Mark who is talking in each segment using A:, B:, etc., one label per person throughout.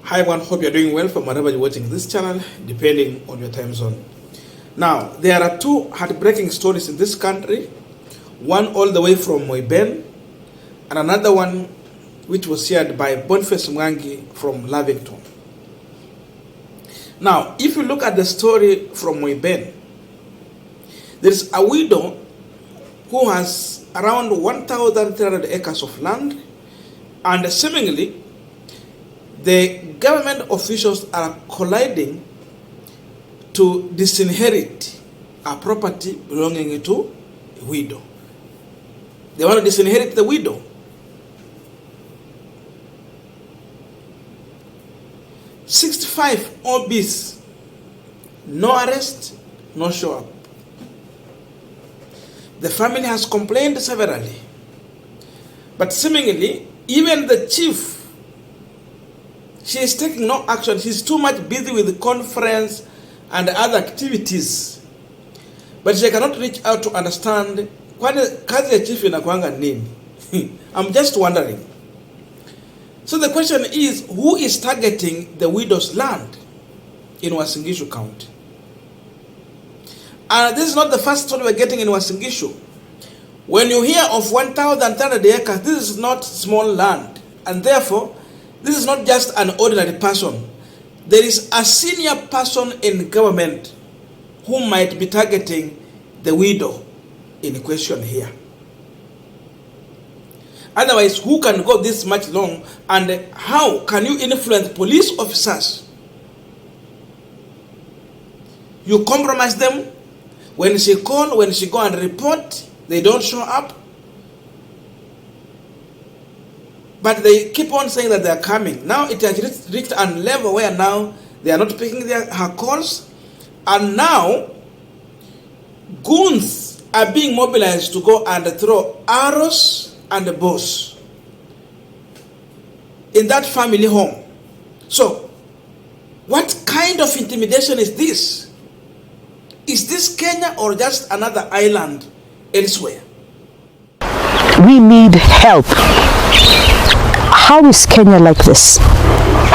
A: Hi everyone, hope you're doing well from wherever you're watching this channel, depending on your time zone. Now, there are two heartbreaking stories in this country. One all the way from Moiben, and another one which was shared by Boniface Mwangi from Lavington. Now, if you look at the story from Moiben, there is a widow who has around 1,300 acres of land, and seemingly the government officials are colliding to disinherit a property belonging to a widow. They want to disinherit the widow. "65 OBs, no arrest, no show up." The family has complained severally, but seemingly even the chief, she is taking no action. She's too much busy with the conference and other activities, but she cannot reach out to understand kwani kazi ya chief inakuanga nini. I'm just wondering. So the question is, who is targeting the widow's land in Uasin Gishu County? And this is not the first story we're getting in Uasin Gishu. When you hear of 1,300 acres, this is not small land, and therefore this is not just an ordinary person. There is a senior person in government who might be targeting the widow in question here. Otherwise, who can go this much long, and how can you influence police officers? You compromise them. When she call, when she go and report, they don't show up. But they keep on saying that they are coming. Now it has reached a level where now they are not picking her calls. And now goons are being mobilized to go and throw arrows and bows in that family home. So what kind of intimidation is this? Is this Kenya or just another island elsewhere?
B: We need help. How is Kenya like this?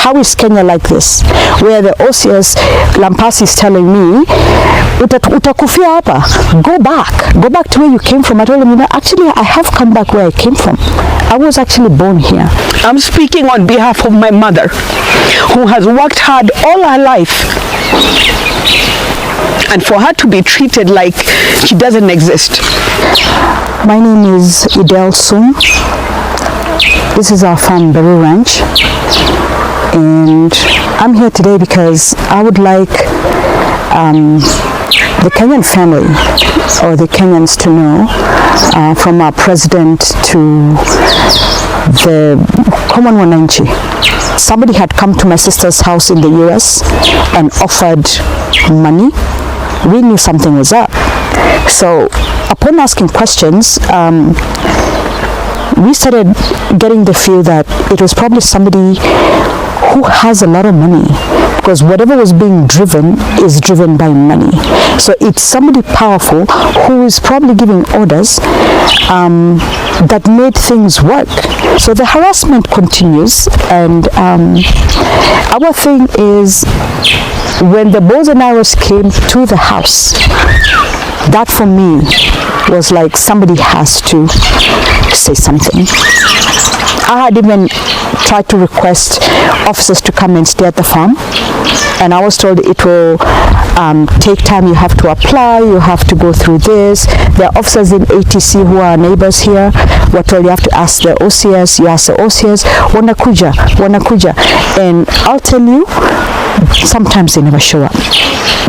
B: How is Kenya like this? Where the OCS Lampasi is telling me, utakufia hapa, go back to where you came from. I told him, actually, I have come back where I came from. I was actually born here. I'm speaking on behalf of my mother, who has worked hard all her life. And for her to be treated like she doesn't exist. My name is Idel Sum. This is our farm, Beru Ranch, and I'm here today because I would like the Kenyan family or the Kenyans to know, from our president to the common wananchi. Somebody had come to my sister's house in the US and offered money. We knew something was up. So upon asking questions, we started getting the feel that it was probably somebody who has a lot of money, because whatever was being driven is driven by money. So it's somebody powerful who is probably giving orders that made things work. So the harassment continues, and our thing is, when the bows and arrows came to the house, that for me was like somebody has to say something. I had even tried to request officers to come and stay at the farm, and I was told it will take time. You have to apply, you have to go through this. There are officers in ATC who are neighbors here. We're told you have to ask the OCS. You ask the OCS, wanakuja, and I'll tell you, sometimes they never show up.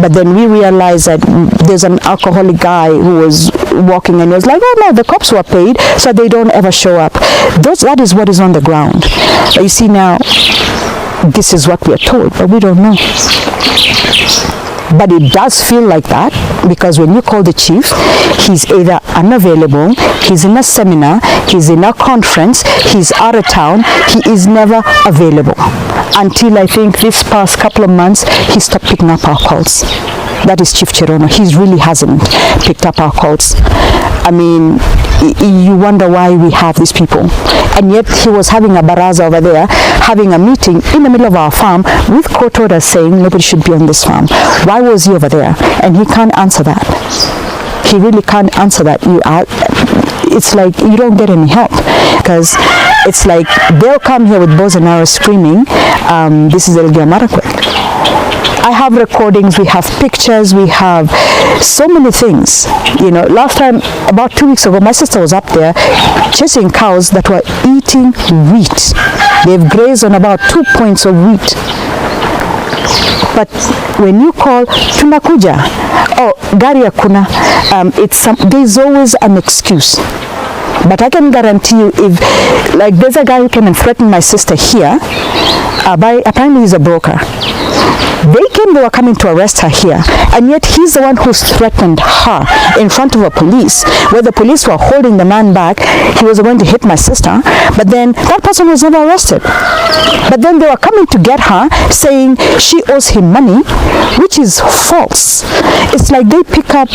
B: But then we realized that there's an alcoholic guy who was walking and he was like, oh no, the cops were paid, so they don't ever show up. That is what is on the ground. But you see now, this is what we are told, but we don't know. But it does feel like that, because when you call the chief, he's either unavailable, he's in a seminar, he's in a conference, he's out of town, he is never available. Until I think this past couple of months, he stopped picking up our calls. that is Chief Cherono. He really hasn't picked up our calls. I mean, you wonder why we have these people. And yet he was having a baraza over there, having a meeting in the middle of our farm with court orders saying nobody should be on this farm. Why was he over there? And he can't answer that. He really can't answer that. It's like you don't get any help, because it's like they'll come here with bows and arrows screaming, this is Elgeyo Marakwet. I have recordings, we have pictures, we have so many things. You know, last time, about 2 weeks ago, my sister was up there chasing cows that were eating wheat. They've grazed on about 2 points of wheat. But when you call, tunakuja, oh, gari hakuna, there's always an excuse. But I can guarantee you, if, like, there's a guy who came and threatened my sister here, apparently he's a broker. They were coming to arrest her here, and yet he's the one who's threatened her in front of the police, where the police were holding the man back. He was going to hit my sister, but then that person was never arrested. But then they were coming to get her, saying she owes him money, which is false. It's like they pick up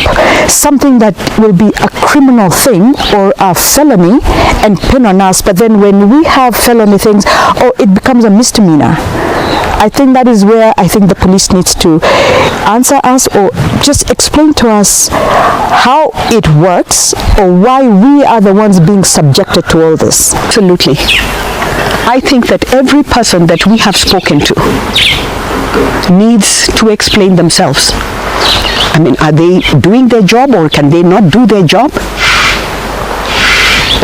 B: something that will be a criminal thing or a felony and pin on us, but then when we have felony things, oh, it becomes a misdemeanor. I think that is where I think the police needs to answer us, or just explain to us how it works, or why we are the ones being subjected to all this.
C: Absolutely. I think that every person that we have spoken to needs to explain themselves. I mean, are they doing their job, or can they not do their job?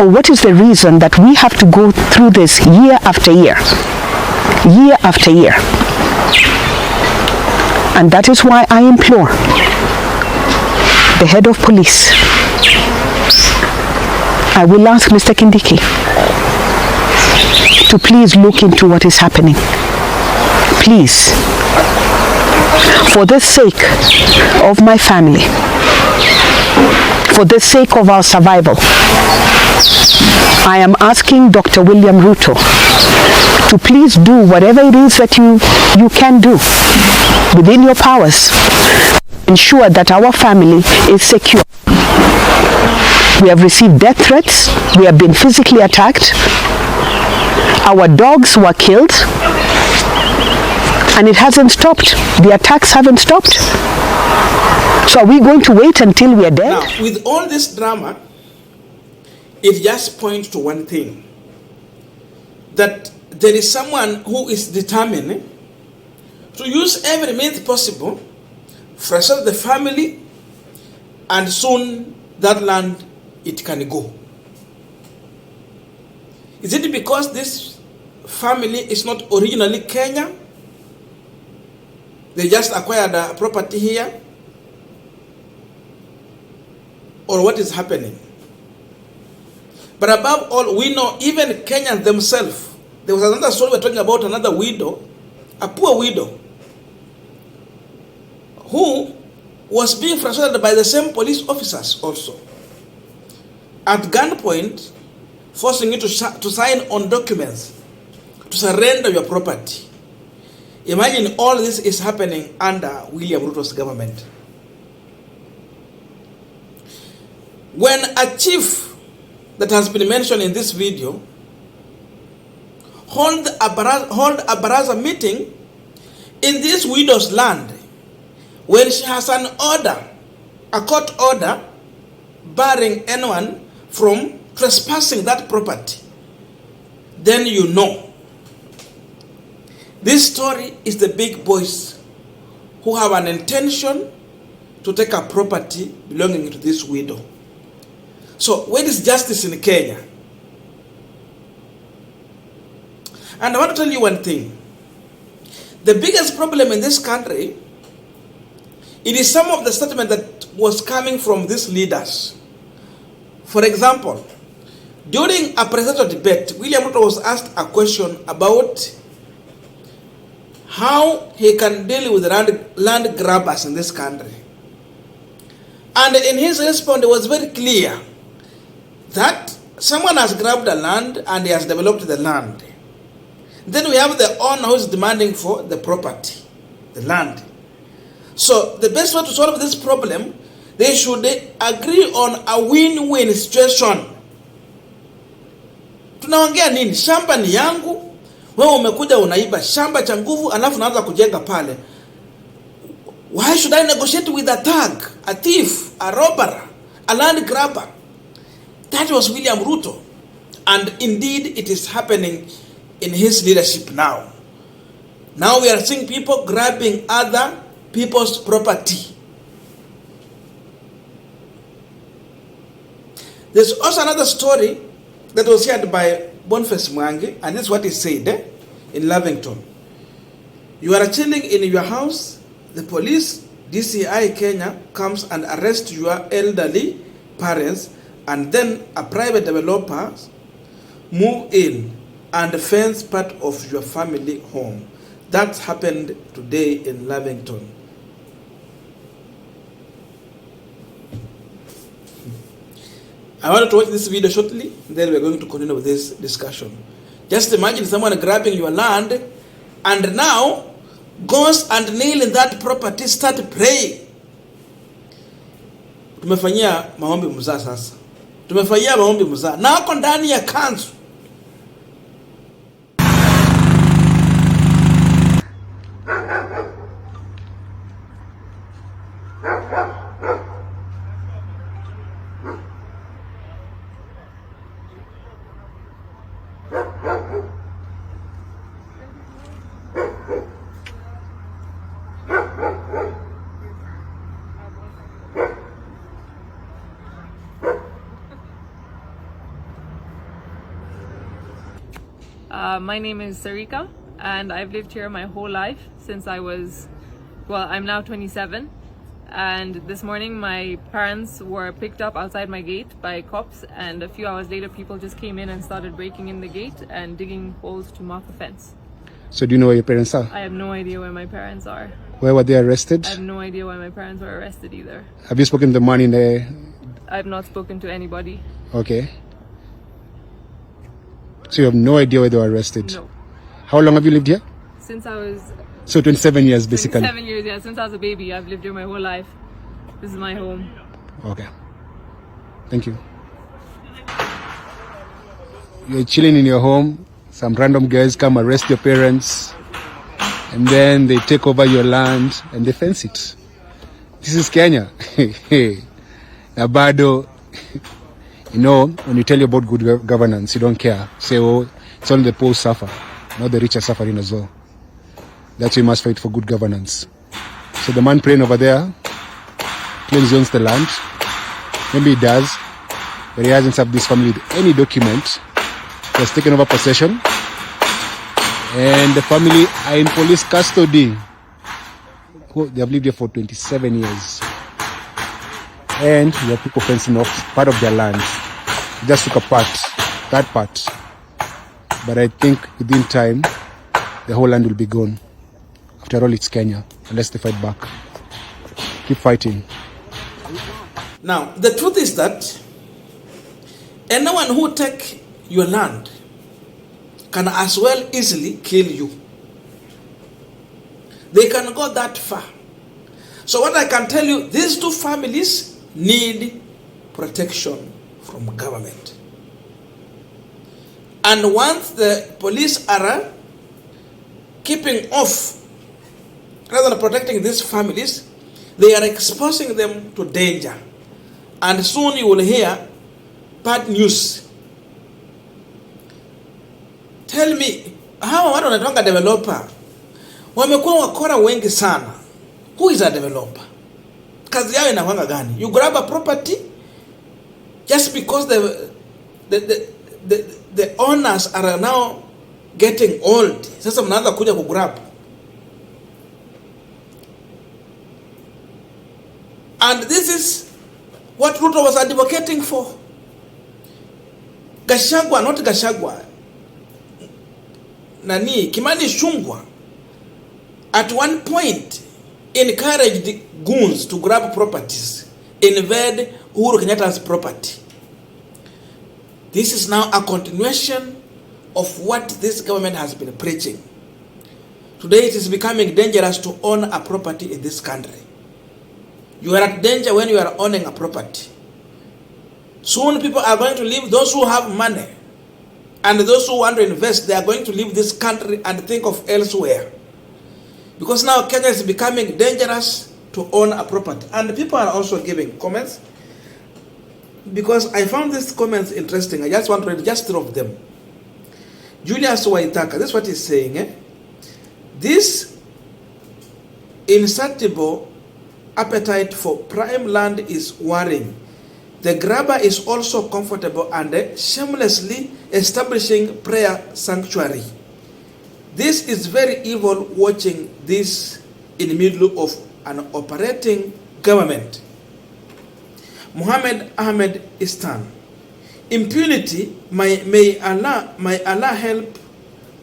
C: Or what is the reason that we have to go through this year after year? Year after year. And that is why I implore the head of police, I will ask Mr. Kindiki to please look into what is happening. Please. For the sake of my family, for the sake of our survival, I am asking Dr. William Ruto to please do whatever it is that you can do within your powers. Ensure that our family is secure. We have received death threats. We have been physically attacked. Our dogs were killed. And it hasn't stopped. The attacks haven't stopped. So are we going to wait until we are dead?
A: Now, with all this drama, it just points to one thing. That there is someone who is determined to use every means possible, frustrate the family, and soon that land, it can go. Is it because this family is not originally Kenya? They just acquired a property here? Or what is happening? But above all, we know even Kenyans themselves. There was another story we're talking about, another widow, a poor widow, who was being frustrated by the same police officers also. At gunpoint, forcing you to sign on documents to surrender your property. Imagine all this is happening under William Ruto's government. When a chief that has been mentioned in this video hold a baraza meeting in this widow's land, when she has an order, a court order, barring anyone from trespassing that property, then you know. This story is the big boys who have an intention to take a property belonging to this widow. So where is justice in Kenya? And I want to tell you one thing. The biggest problem in this country, it is some of the statement that was coming from these leaders. For example, during a presidential debate, William Ruto was asked a question about how he can deal with land grabbers in this country. And in his response, it was very clear that someone has grabbed the land and he has developed the land. Then we have the owner who is demanding for the property, the land. So the best way to solve this problem, they should agree on a win-win situation. Tunaongea nini? Shamba ni yangu, wewe umekuja unaiba shamba cha nguvu, alafu naanza kujenga pale. Why should I negotiate with a thug, a thief, a robber, a land grabber? That was William Ruto. And indeed, it is happening in his leadership now. Now we are seeing people grabbing other people's property. There's also another story that was shared by Boniface Mwangi, and this is what he said in Lavington. You are chilling in your house, the police, DCI Kenya, comes and arrests your elderly parents, and then a private developer move in and fence part of your family home. That happened today in Lavington. I want to watch this video shortly, then we're going to continue with this discussion. Just imagine someone grabbing your land and now goes and nail in that property, start praying. Tumefanyia maombi mzaa sasa. Tumefanyia maombi mzaa. Na wako ndani ya kanzu.
D: My name is Sarika, and I've lived here my whole life since I was, well, I'm now 27. And this morning my parents were picked up outside my gate by cops, and a few hours later people just came in and started breaking in the gate and digging holes to mark the fence.
E: So do you know where your parents are?
D: I have no idea where my parents are.
E: Where were they arrested?
D: I have no idea why my parents were arrested either.
E: Have you spoken to the man in there?
D: I have not spoken to anybody.
E: Okay. So you have no idea where they were arrested?
D: No.
E: How long have you lived here?
D: Since I was...
E: So 27 years basically?
D: 27 years, yeah. Since I was a baby, I've lived here my whole life. This is my home.
E: Okay. Thank you. You're chilling in your home, some random guys come arrest your parents, and then they take over your land and they fence it. This is Kenya. Nabado, you know, when you tell you about good governance, you don't care. Say, oh, it's only the poor suffer, not the rich are suffering as well. That's why you must fight for good governance. So the man praying over there claims he owns the land. Maybe he does, but he hasn't served this family with any document. He has taken over possession, and the family are in police custody. They have lived here for 27 years. And we have people fencing off part of their land. We just took a part, that part. But I think within time, the whole land will be gone. After all, it's Kenya, unless they fight back. Keep fighting.
A: Now, the truth is that anyone who take your land can as well easily kill you. They can go that far. So what I can tell you, these two families need protection from government. And once the police are keeping off, rather than protecting these families, they are exposing them to danger. And soon you will hear bad news. Tell me, hawa watu wanatonga developer wamekuwa wakora wengi sana. Who is a developer? Kazi yao inakuanga gani? You grab a property just because the owners are now getting old. Sasa mnaanza kuja kugrab. And this is what Ruto was advocating for. Gachagwa, not Gachagwa. Kimani Ichung'wah at one point encouraged goons to grab properties, invade Uhuru Kenyatta's property. This is now a continuation of what this government has been preaching. Today it is becoming dangerous to own a property in this country. You are at danger when you are owning a property. Soon people are going to leave, those who have money and those who want to invest, they are going to leave this country and think of elsewhere. Because now Kenya is becoming dangerous to own a property. And people are also giving comments. Because I found these comments interesting. I just want to read just 3 of them. Julius Waitaka, this is what he's saying. This insatiable appetite for prime land is worrying. The grabber is also comfortable and shamelessly establishing prayer sanctuary. This is very evil, watching this in the middle of an operating government. Muhammad Ahmed Istan. Impunity, may Allah help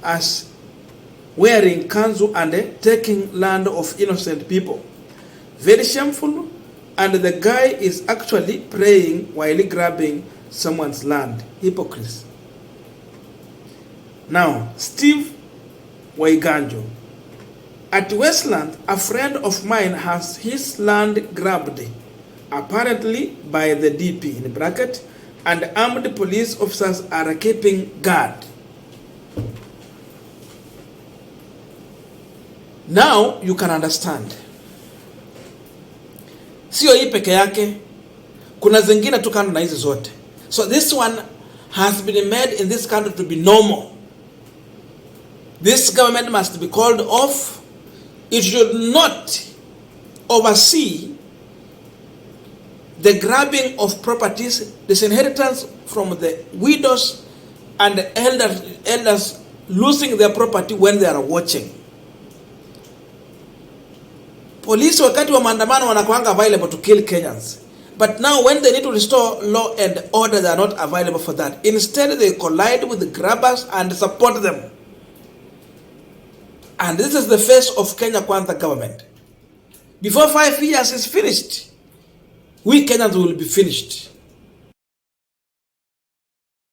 A: us, wearing kanzu and taking land of innocent people. Very shameful, and the guy is actually praying while grabbing someone's land. Hypocrisy. Now, Steve Waiganjo. At Westland, a friend of mine has his land grabbed, apparently by the DP, in bracket, and armed police officers are keeping guard. Now you can understand. Sio hii peke yake, kuna zingine tu kando na hizi zote. So this one has been made in this country to be normal. This government must be called off. It should not oversee the grabbing of properties, disinheritance from the widows and the elders losing their property when they are watching. Police wakati wa maandamano wanakuanga available to kill Kenyans. But now when they need to restore law and order, they are not available for that. Instead, they collide with the grabbers and support them. And this is the face of Kenya Kwanza government. Before 5 years is finished, we Kenyans will be finished.